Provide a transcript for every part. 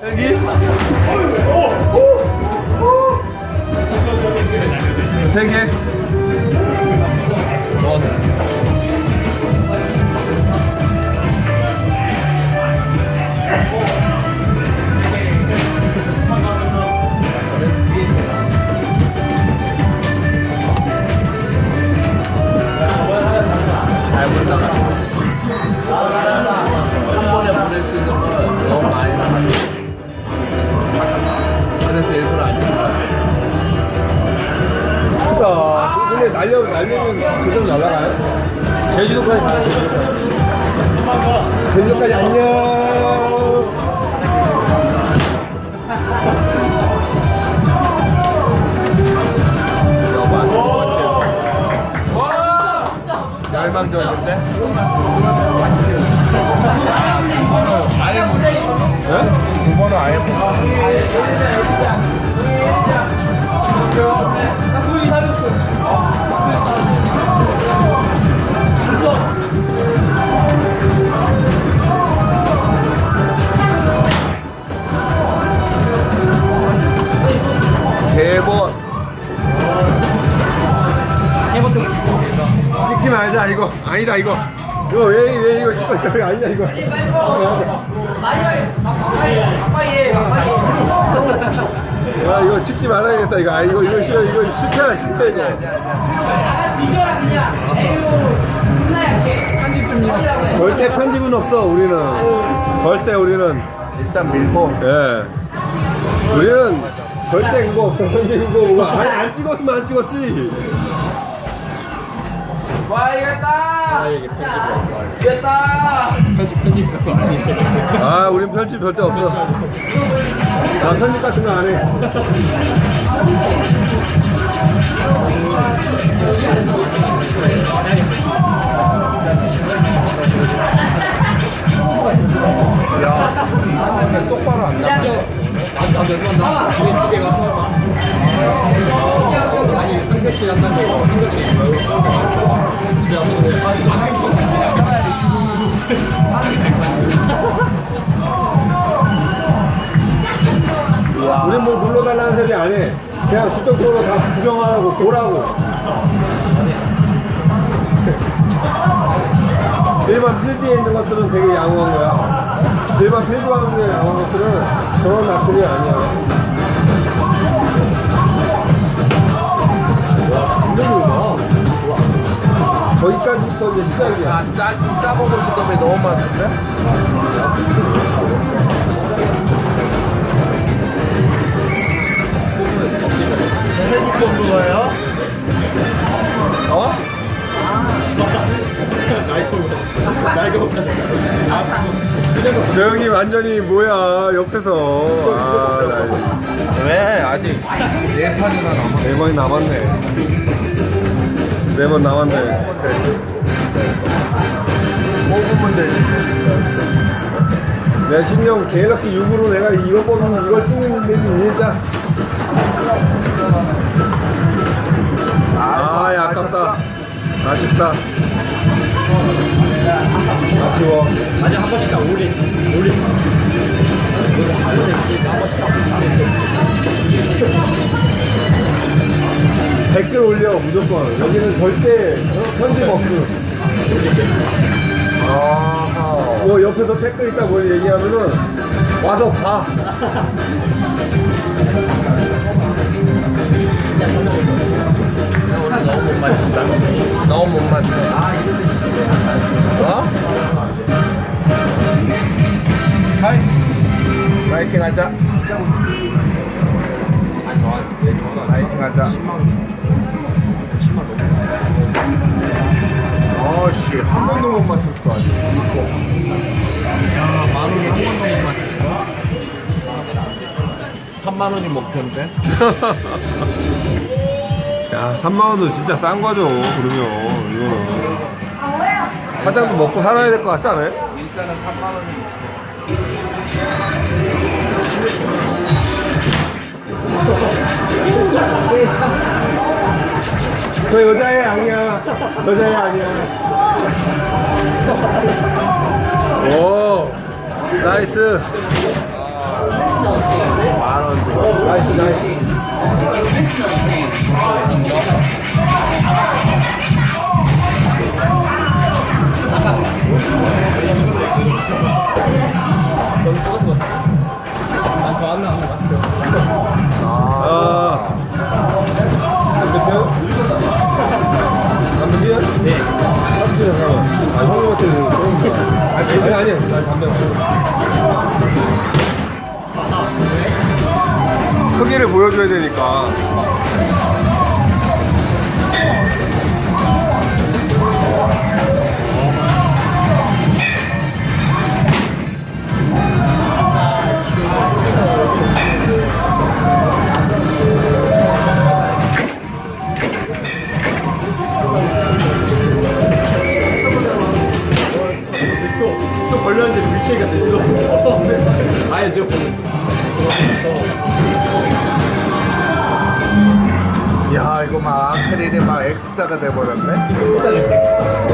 여기? 세 개? 잘못 나갔어. 한 번에 보낼 수 있는 건 너무 많이 나갔어. 그래서 일부러 안 친 거야. 크다. 근데 날리면 제대로 날아가요? 제주도까지 가요. 제주도까지 안녕. 열망적인데? 아예 못 네? 9번은 아예 못 찍지 말자 이거 아니다 이거 왜 이거 찍고 있어 아니다 이거 야 이거 찍지 말아야겠다 이거 이거 싫어 이거 실패야 실패 이거 절대 편집은 없어 우리는 절대 우리는 일단 밀고 예 우리는 절대 그거 없어 편집 그거 아니 안 찍었으면 안 찍었지 와 이겼다! 이게 편집이야 이겼다! 편집 자꾸 안 해. 아 우린 편집 절대 없어 나 편집 같은 거 안 해 야 똑바로 안 나와 아니 한 개씩 한다는 거 한 개씩 우린 뭐 눌러달라는 소리 안 해. 그냥 수적으로 다 구경하라고 보라고. 일반 필드에 있는 것들은 되게 양호한 거야. 일반 필드와 함께 양호한 것들은 저런 낯들이 아니야. 와, 굉장히 저기까지부터 이제 시작이야. 짜보고 싶다며 너무 많은데? 핸드폰 그거예요? 어? 저 형이 완전히 뭐야 옆에서 왜? 아직 4판이나 남았네 4번이 남았네 4번 남았네 뽑으면 되지 내 신형 갤럭시 6으로 내가 이거 뽑으면 이걸 찍는데 진짜 아 아깝다 아쉽다 아쉬워 아직 한 번씩 다 올린 댓글 올려 무조건 여기는 절대 편집 없어 뭐 옆에서 댓글 있다 뭐 얘기하면은 와서 봐 너무 못 맞춘다. 너무 못 맞춰 어? 파이팅 하자 파이팅 하자 아씨 한 번도 못 맞췄어 아직 야, 10,000원에 한 번도 못 맞췄어? 3만원이 목표인데 야 3만원도 진짜 싼 거죠 그러면 이거는 사장도 먹고 살아야 될 것 같지 않아요? 일단은 3만원이 저 여자애 아니야 여자애 아니야 오 나이스 크기를 보여줘야 되니까. 또 걸렸는데 물체가 됐어. 아예 저 야 이거 막 아크릴이 막 X자가 돼버렸네. 진짜 됐어.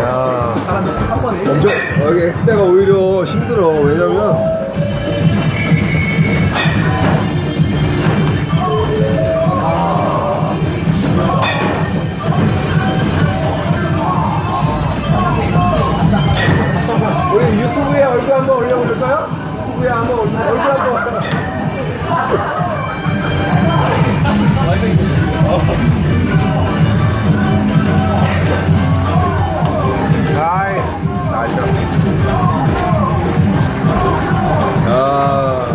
야, 사람들 한 번에 엄청, 여기 X자가 오히려 힘들어. 왜냐면, 우리 유튜브에 얼굴 한번 올려볼까요? 유튜브에 한번 얼굴 한번. 아이 나죠. 야.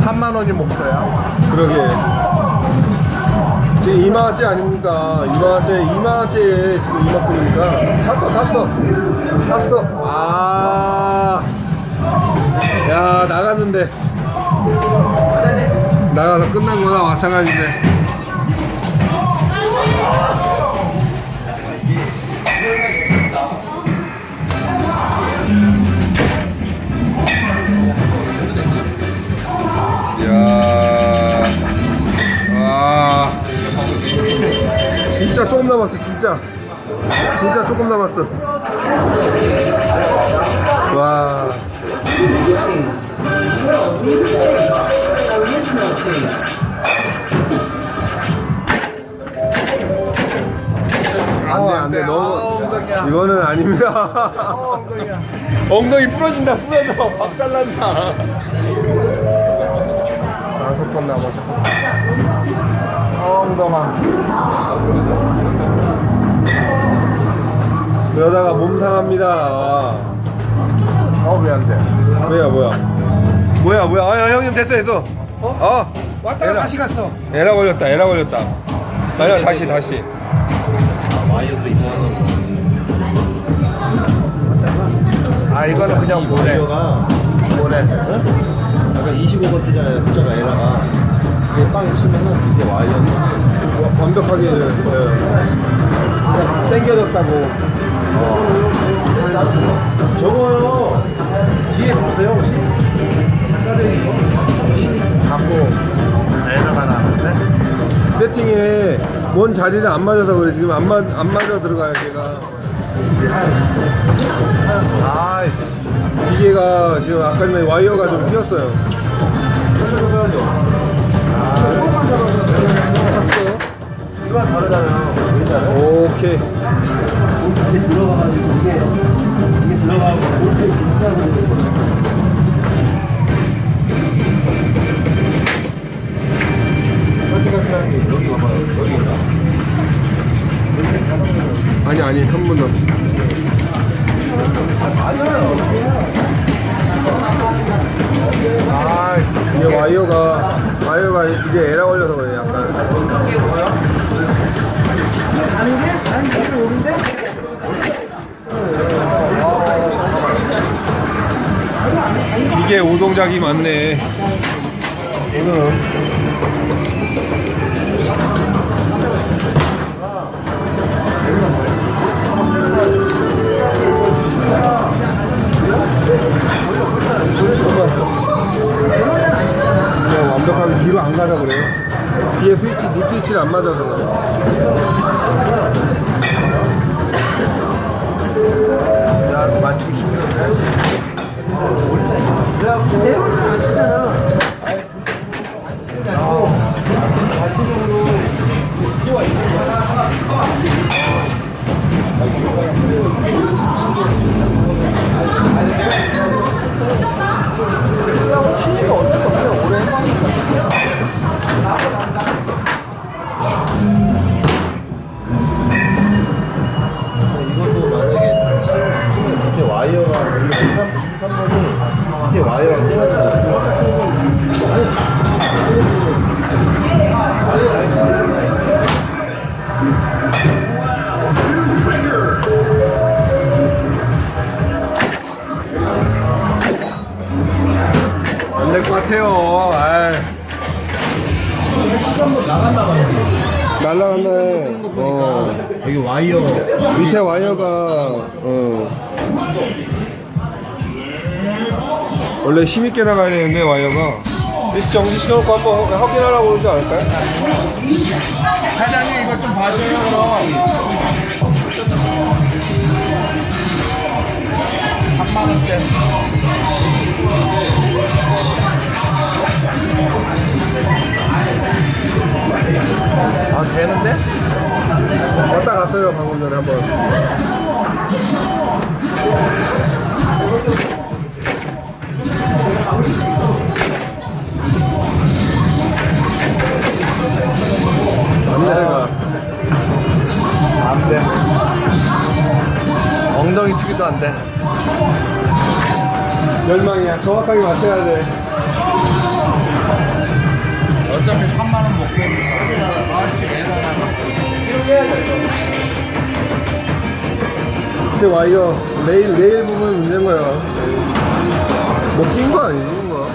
3만 원이 목표야. 그러게. 지금 2만원째 아닙니까? 2만원째에 지금 이만큼이니까. 샀어. 아. 야, 나갔는데. 나가서 끝난 거나 마찬가지인데. 이야. 와. 진짜 조금 남았어, 진짜. 진짜 조금 남았어. 와. 안 돼. 너무. 엉덩이야. 이거는 아닙니다. 엉덩이야. 엉덩이 부러진다, 부러져. 박살난다. 5번 남았어. 엉덩아. 그러다가 몸 상합니다. 왜 안 돼? 뭐야. 아, 형님 됐어. 왔다가 다시 갔어. 에라 걸렸다. 아니야, 다시. 아 이거는 그냥 모래. 아까 25번 뜨잖아요. 숫자가 에라가. 그게 빵 치면은 이게 와이어. 완벽하게 땡겨졌다고. 저거요. 뒤에 봤어요 혹시? 자꾸 에러가 나는데. 세팅에 원 자리를 안 맞아서 그래. 지금 안 맞아 들어가요, 걔가. 아 기계가 지금 아까 전에 와이어가 좀 휘었어요. 탔어. 이거 다르잖아요. 왠지 알아요? 오케이. 이게 들어가가지고 이게 들어가고 볼트 비슷하고 있거든요. 게 여기 봐봐요. 여기가. 아니, 한 번 더. 아, 이게 와이어가 이제 에라 걸려서 그래, 약간. 이게 오동작이 많네. 오늘은. 그냥 완벽하게 뒤로 안 가자 그래요. 뒤에 스위치, 니 스위치를 안 맞아서 그래. 야, 맞추기 힘들었네. 못해요. 아이. 한번 나갔나 봐요. 날라갔네. 여기 와이어. 밑에 와이어가 원래 힘있게 나가야 되는데 와이어가 정지 시켜놓고 한번 확인하라고 그러지 않을까요? 사장님 이거 좀 봐줘요 그럼. 3만원째. 아 되는데? 왔다 갔어요 방금 전에 한번. 안내가 안돼 엉덩이 치기도 안돼 멸망이야. 정확하게 맞춰야 돼. 어차피 3만원 못 깨니까. 아씨 애가. 근데 와이어 레일 부분 문제인 거야. 뭐 낀 거 아니지 뭐.